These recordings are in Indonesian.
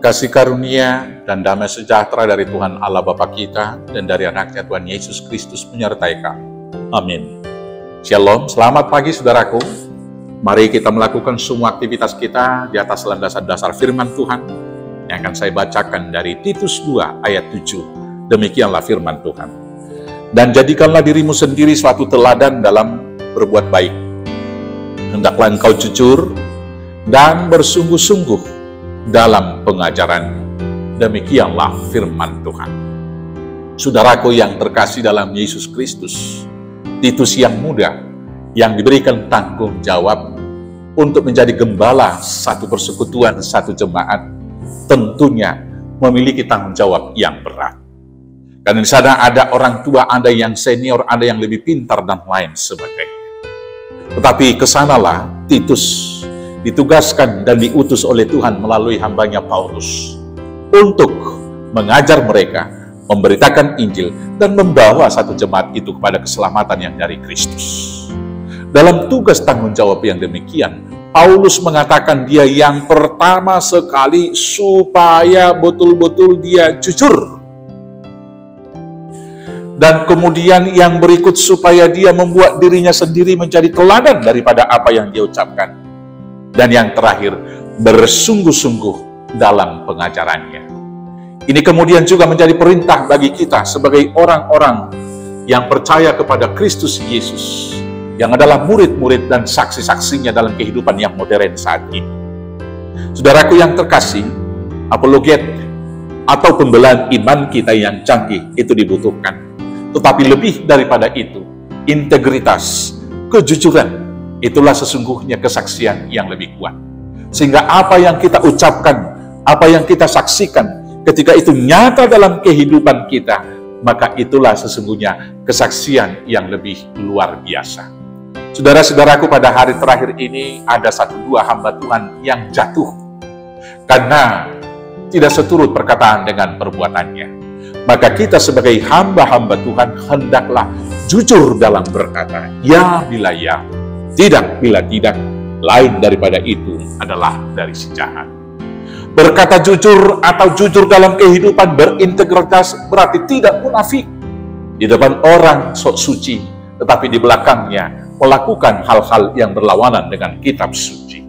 Kasih karunia dan damai sejahtera dari Tuhan Allah Bapa kita dan dari anaknya Tuhan Yesus Kristus menyertai kamu. Amin. Shalom, selamat pagi saudaraku. Mari kita melakukan semua aktivitas kita di atas landasan dasar firman Tuhan yang akan saya bacakan dari Titus 2 ayat 7. Demikianlah firman Tuhan. Dan jadikanlah dirimu sendiri suatu teladan dalam berbuat baik. Hendaklah engkau jujur dan bersungguh-sungguh dalam pengajaran. Demikianlah firman Tuhan. Saudaraku yang terkasih dalam Yesus Kristus, Titus yang muda, yang diberikan tanggung jawab untuk menjadi gembala satu persekutuan, satu jemaat, tentunya memiliki tanggung jawab yang berat. Karena di sana ada orang tua, ada yang senior, ada yang lebih pintar, dan lain sebagainya. Tetapi kesanalah Titus ditugaskan dan diutus oleh Tuhan melalui hambanya Paulus untuk mengajar mereka, memberitakan Injil, dan membawa satu jemaat itu kepada keselamatan yang dari Kristus. Dalam tugas tanggung jawab yang demikian, Paulus mengatakan dia yang pertama sekali supaya betul-betul dia jujur. Dan kemudian yang berikut supaya dia membuat dirinya sendiri menjadi teladan daripada apa yang dia ucapkan. Dan yang terakhir, bersungguh-sungguh dalam pengajarannya. Ini kemudian juga menjadi perintah bagi kita sebagai orang-orang yang percaya kepada Kristus Yesus, yang adalah murid-murid dan saksi-saksinya dalam kehidupan yang modern saat ini. Saudaraku yang terkasih, apologet atau pembelaan iman kita yang canggih itu dibutuhkan. Tetapi lebih daripada itu, integritas, kejujuran, itulah sesungguhnya kesaksian yang lebih kuat. Sehingga apa yang kita ucapkan, apa yang kita saksikan, ketika itu nyata dalam kehidupan kita, maka itulah sesungguhnya kesaksian yang lebih luar biasa. Saudara-saudaraku, pada hari terakhir ini ada 1-2 hamba Tuhan yang jatuh karena tidak seturut perkataan dengan perbuatannya. Maka kita sebagai hamba-hamba Tuhan hendaklah jujur dalam berkata, ya bila ya, tidak bila tidak, lain daripada itu adalah dari si jahat. Berkata jujur atau jujur dalam kehidupan berintegritas berarti tidak munafik. Di depan orang sok suci, tetapi di belakangnya melakukan hal-hal yang berlawanan dengan kitab suci.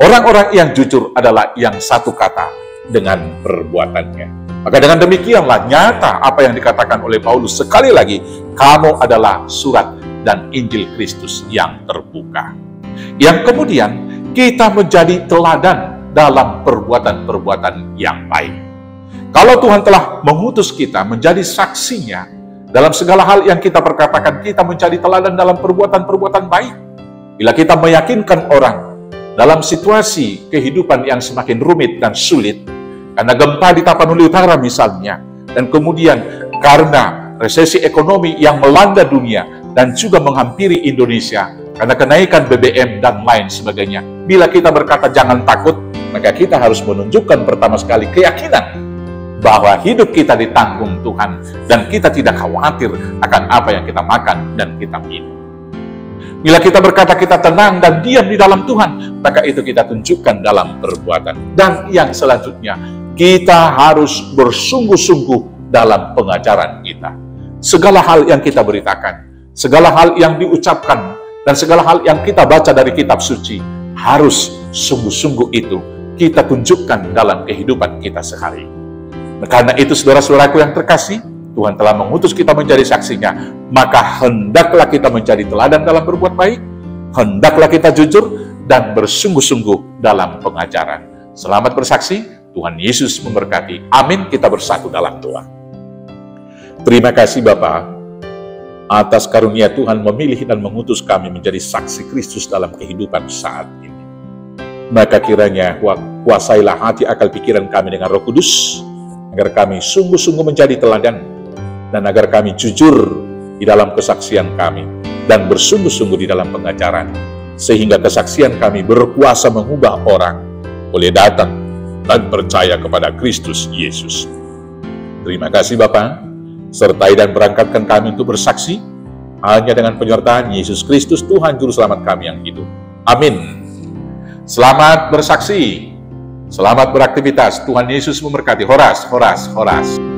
Orang-orang yang jujur adalah yang satu kata dengan perbuatannya. Maka dengan demikianlah nyata apa yang dikatakan oleh Paulus. Sekali lagi, kamu adalah surat dan Injil Kristus yang terbuka. Yang kemudian kita menjadi teladan dalam perbuatan-perbuatan yang baik. Kalau Tuhan telah mengutus kita menjadi saksinya dalam segala hal yang kita perkatakan, kita menjadi teladan dalam perbuatan-perbuatan baik. Bila kita meyakinkan orang dalam situasi kehidupan yang semakin rumit dan sulit, karena gempa di Tapanuli Utara misalnya, dan kemudian karena resesi ekonomi yang melanda dunia dan juga menghampiri Indonesia karena kenaikan BBM dan lain sebagainya. Bila kita berkata jangan takut, maka kita harus menunjukkan pertama sekali keyakinan bahwa hidup kita ditanggung Tuhan dan kita tidak khawatir akan apa yang kita makan dan kita minum. Bila kita berkata kita tenang dan diam di dalam Tuhan, maka itu kita tunjukkan dalam perbuatan. Dan yang selanjutnya, kita harus bersungguh-sungguh dalam pengajaran kita. Segala hal yang kita beritakan, segala hal yang diucapkan, dan segala hal yang kita baca dari kitab suci, harus sungguh-sungguh itu kita tunjukkan dalam kehidupan kita sehari. Karena itu saudara-saudaraku yang terkasih, Tuhan telah mengutus kita menjadi saksinya, maka hendaklah kita menjadi teladan dalam berbuat baik, hendaklah kita jujur dan bersungguh-sungguh dalam pengajaran. Selamat bersaksi, Tuhan Yesus memberkati. Amin. Kita bersatu dalam doa. Terima kasih Bapa atas karunia Tuhan memilih dan mengutus kami menjadi saksi Kristus dalam kehidupan saat ini. Maka kiranya kuasailah hati akal pikiran kami dengan Roh Kudus, agar kami sungguh-sungguh menjadi teladan, dan agar kami jujur di dalam kesaksian kami, dan bersungguh-sungguh di dalam pengajaran, sehingga kesaksian kami berkuasa mengubah orang boleh datang dan percaya kepada Kristus Yesus. Terima kasih Bapa, sertai dan berangkatkan kami untuk bersaksi, hanya dengan penyertaan Yesus Kristus Tuhan Juru Selamat kami yang hidup. Amin. Selamat bersaksi. Selamat beraktivitas. Tuhan Yesus memberkati. Horas, horas, horas.